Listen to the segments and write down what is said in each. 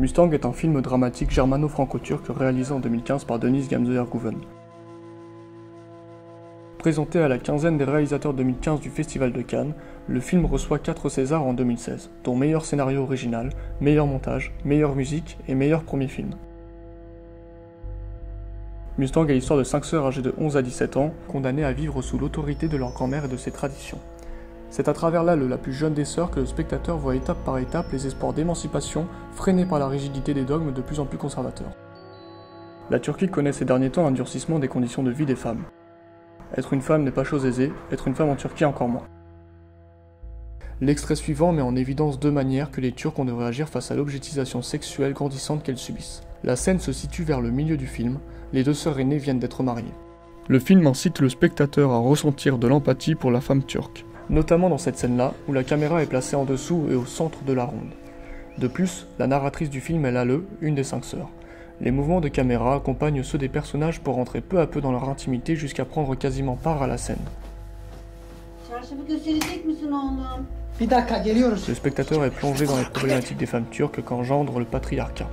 Mustang est un film dramatique germano-franco-turc réalisé en 2015 par Deniz Gamze-Erguven. Présenté à la quinzaine des réalisateurs 2015 du Festival de Cannes, le film reçoit 4 Césars en 2016, dont meilleur scénario original, meilleur montage, meilleure musique et meilleur premier film. Mustang est l'histoire de 5 sœurs âgées de 11 à 17 ans, condamnées à vivre sous l'autorité de leur grand-mère et de ses traditions. C'est à travers Lale, la plus jeune des sœurs, que le spectateur voit étape par étape les espoirs d'émancipation freinés par la rigidité des dogmes de plus en plus conservateurs. La Turquie connaît ces derniers temps un durcissement des conditions de vie des femmes. Être une femme n'est pas chose aisée, être une femme en Turquie encore moins. L'extrait suivant met en évidence 2 manières que les Turcs ont de réagir face à l'objectisation sexuelle grandissante qu'elles subissent. La scène se situe vers le milieu du film, les 2 sœurs aînées viennent d'être mariées. Le film incite le spectateur à ressentir de l'empathie pour la femme turque, notamment dans cette scène-là, où la caméra est placée en dessous et au centre de la ronde. De plus, la narratrice du film est Lale, une des 5 sœurs. Les mouvements de caméra accompagnent ceux des personnages pour rentrer peu à peu dans leur intimité jusqu'à prendre quasiment part à la scène. Le spectateur est plongé dans les problématiques des femmes turques qu'engendre le patriarcat.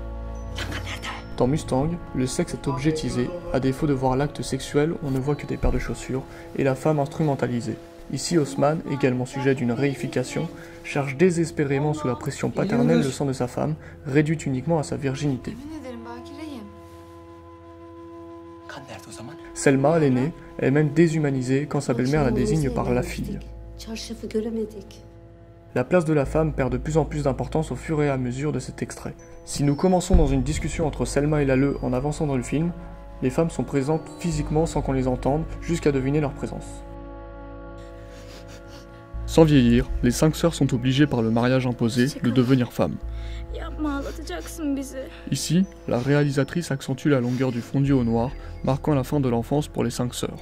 Dans Mustang, le sexe est objetisé, à défaut de voir l'acte sexuel, on ne voit que des paires de chaussures, et la femme instrumentalisée. Ici, Osman, également sujet d'une réification, cherche désespérément sous la pression paternelle le sang de sa femme, réduite uniquement à sa virginité. Selma, l'aînée, est même déshumanisée quand sa belle-mère la désigne par la fille. La place de la femme perd de plus en plus d'importance au fur et à mesure de cet extrait. Si nous commençons dans une discussion entre Selma et Lale en avançant dans le film, les femmes sont présentes physiquement sans qu'on les entende, jusqu'à deviner leur présence. Sans vieillir, les 5 sœurs sont obligées par le mariage imposé de devenir femmes. Ici, la réalisatrice accentue la longueur du fondu au noir, marquant la fin de l'enfance pour les 5 sœurs.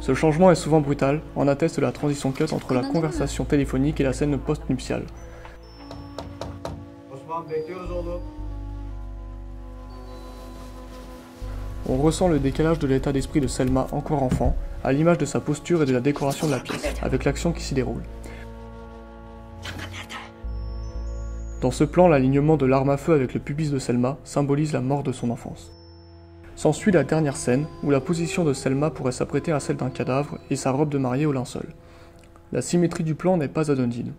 Ce changement est souvent brutal, en atteste la transition cut entre la conversation téléphonique et la scène post-nuptiale. On ressent le décalage de l'état d'esprit de Selma, encore enfant, à l'image de sa posture et de la décoration de la pièce, avec l'action qui s'y déroule. Dans ce plan, l'alignement de l'arme à feu avec le pubis de Selma symbolise la mort de son enfance. S'ensuit la dernière scène, où la position de Selma pourrait s'apprêter à celle d'un cadavre et sa robe de mariée au linceul. La symétrie du plan n'est pas anodine.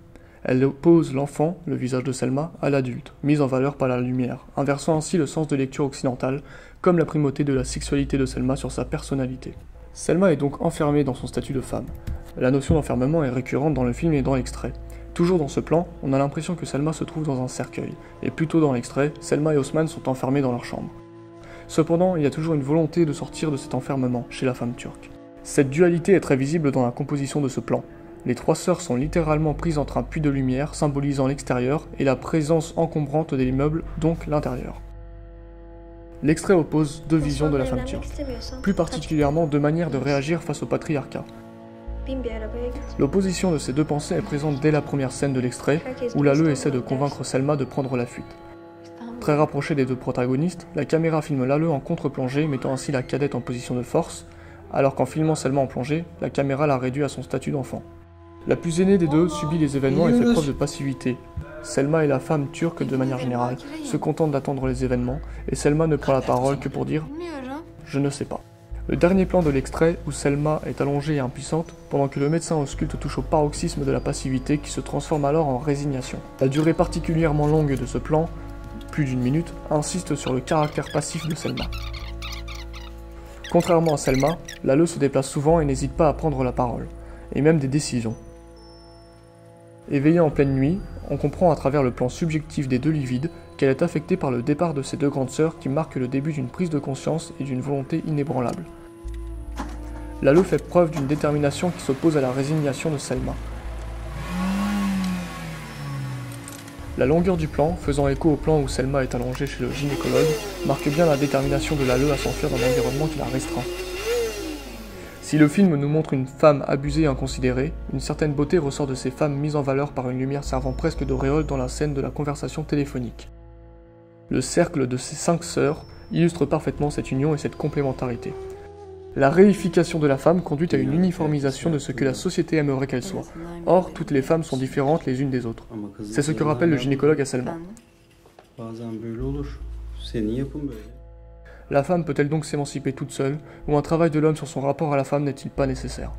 Elle oppose l'enfant, le visage de Selma, à l'adulte, mis en valeur par la lumière, inversant ainsi le sens de lecture occidentale, comme la primauté de la sexualité de Selma sur sa personnalité. Selma est donc enfermée dans son statut de femme. La notion d'enfermement est récurrente dans le film et dans l'extrait. Toujours dans ce plan, on a l'impression que Selma se trouve dans un cercueil, et plus tôt dans l'extrait, Selma et Osman sont enfermés dans leur chambre. Cependant, il y a toujours une volonté de sortir de cet enfermement chez la femme turque. Cette dualité est très visible dans la composition de ce plan. Les 3 sœurs sont littéralement prises entre un puits de lumière symbolisant l'extérieur et la présence encombrante des meubles, donc l'intérieur. L'extrait oppose 2 visions de la femme turque, plus particulièrement 2 manières de réagir face au patriarcat. L'opposition de ces 2 pensées est présente dès la première scène de l'extrait, où Lale essaie de convaincre Selma de prendre la fuite. Très rapprochée des 2 protagonistes, la caméra filme Lale en contre-plongée, mettant ainsi la cadette en position de force, alors qu'en filmant Selma en plongée, la caméra la réduit à son statut d'enfant. La plus aînée des 2 subit les événements et fait preuve de passivité. Selma et la femme turque, de manière générale, se contentent d'attendre les événements, et Selma ne prend la parole que pour dire « je ne sais pas ». Le dernier plan de l'extrait, où Selma est allongée et impuissante, pendant que le médecin ausculte touche au paroxysme de la passivité qui se transforme alors en résignation. La durée particulièrement longue de ce plan, plus d'1 minute, insiste sur le caractère passif de Selma. Contrairement à Selma, Lale se déplace souvent et n'hésite pas à prendre la parole, et même des décisions. Éveillée en pleine nuit, on comprend à travers le plan subjectif des 2 livides qu'elle est affectée par le départ de ses 2 grandes sœurs qui marque le début d'une prise de conscience et d'une volonté inébranlable. Lale fait preuve d'une détermination qui s'oppose à la résignation de Selma. La longueur du plan, faisant écho au plan où Selma est allongée chez le gynécologue, marque bien la détermination de Lale à s'enfuir d'un environnement qui la restreint. Si le film nous montre une femme abusée et inconsidérée, une certaine beauté ressort de ces femmes mises en valeur par une lumière servant presque d'auréole dans la scène de la conversation téléphonique. Le cercle de ces 5 sœurs illustre parfaitement cette union et cette complémentarité. La réification de la femme conduit à une uniformisation de ce que la société aimerait qu'elle soit. Or, toutes les femmes sont différentes les unes des autres. C'est ce que rappelle le gynécologue à Selma. Bazen böyle olur. Senin yapın böyle. La femme peut-elle donc s'émanciper toute seule, ou un travail de l'homme sur son rapport à la femme n'est-il pas nécessaire?